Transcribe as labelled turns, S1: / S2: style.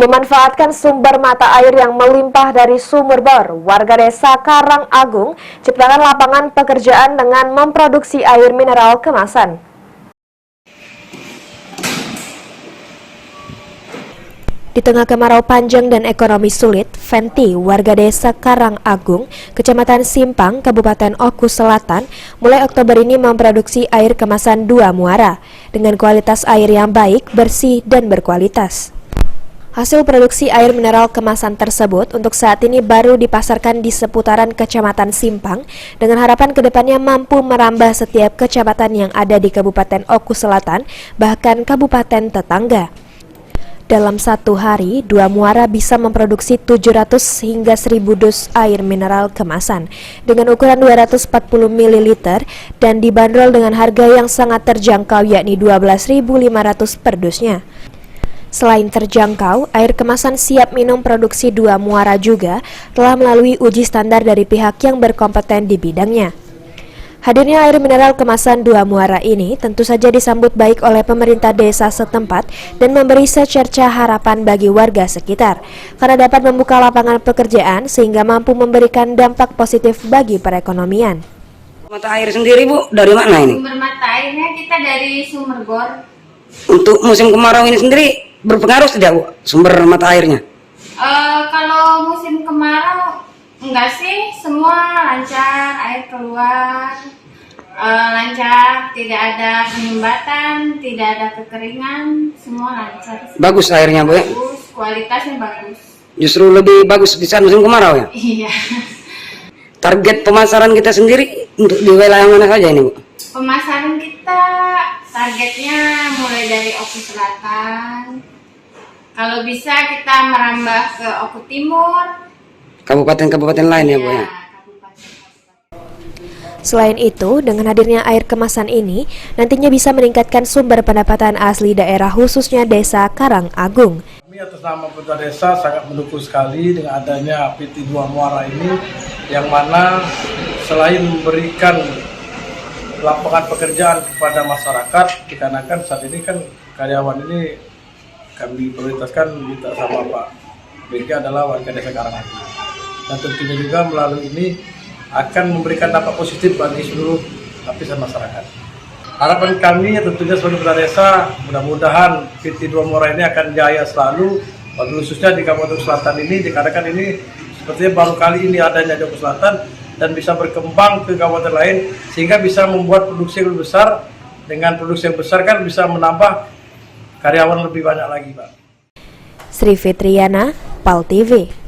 S1: Memanfaatkan sumber mata air yang melimpah dari sumur bor, warga desa Karang Agung ciptakan lapangan pekerjaan dengan memproduksi air mineral kemasan. Di tengah kemarau panjang dan ekonomi sulit, Fenty, warga desa Karang Agung, Kecamatan Simpang, Kabupaten Oku Selatan, mulai Oktober ini memproduksi air kemasan 2 muara dengan kualitas air yang baik, bersih, dan berkualitas. Hasil produksi air mineral kemasan tersebut untuk saat ini baru dipasarkan di seputaran Kecamatan Simpang dengan harapan kedepannya mampu merambah setiap kecamatan yang ada di Kabupaten Oku Selatan, bahkan kabupaten tetangga. Dalam satu hari, 2 muara bisa memproduksi 700 hingga 1000 dus air mineral kemasan dengan ukuran 240 ml dan dibanderol dengan harga yang sangat terjangkau yakni 12.500 per dusnya. Selain terjangkau, air kemasan siap minum produksi 2 muara juga telah melalui uji standar dari pihak yang berkompeten di bidangnya. Hadirnya air mineral kemasan 2 muara ini tentu saja disambut baik oleh pemerintah desa setempat dan memberi secerca harapan bagi warga sekitar karena dapat membuka lapangan pekerjaan sehingga mampu memberikan dampak positif bagi perekonomian.
S2: Mata air sendiri Bu, dari mana ini?
S3: Sumber mata airnya kita dari sumur bor.
S2: Untuk musim kemarau ini sendiri berpengaruh tidak Bu, sumber mata airnya?
S3: Kalau musim kemarau enggak sih, semua lancar, air keluar lancar, tidak ada penyumbatan, tidak ada kekeringan, semua lancar.
S2: Bagus airnya Bu ya?
S3: Bagus, kualitasnya bagus.
S2: Justru lebih bagus di saat musim kemarau ya?
S3: Iya.
S2: Target pemasaran kita sendiri untuk di wilayah mana saja ini Bu?
S3: Pemasaran kita targetnya mulai dari Oku Selatan. Kalau bisa kita merambah ke Oku Timur.
S2: Kabupaten-kabupaten lain ya Bu ya?
S1: Selain itu, dengan hadirnya air kemasan ini, nantinya bisa meningkatkan sumber pendapatan asli daerah khususnya desa Karang Agung.
S4: Kami atas nama Pemerintah Desa sangat mendukung sekali dengan adanya PT 2 Muara ini, yang mana selain memberikan lapangan pekerjaan kepada masyarakat, dikarenakan saat ini kan karyawan ini kami prioritaskan minta sama Pak BG adalah warga desa Karang Agung. Dan tentunya juga melalui ini akan memberikan dampak positif bagi seluruh lapisan masyarakat. Harapan kami tentunya sebagai Pemerintah Desa, mudah-mudahan PT 2 Muara ini akan jaya selalu, khususnya di Kabupaten Selatan ini, dikarenakan ini sepertinya baru kali ini adanya di Selatan dan bisa berkembang ke kabupaten lain sehingga bisa membuat produksi yang lebih besar. Dengan produksi yang besar kan bisa menambah karyawan lebih banyak lagi, Pak.
S1: Sri Fitriana, PAL TV.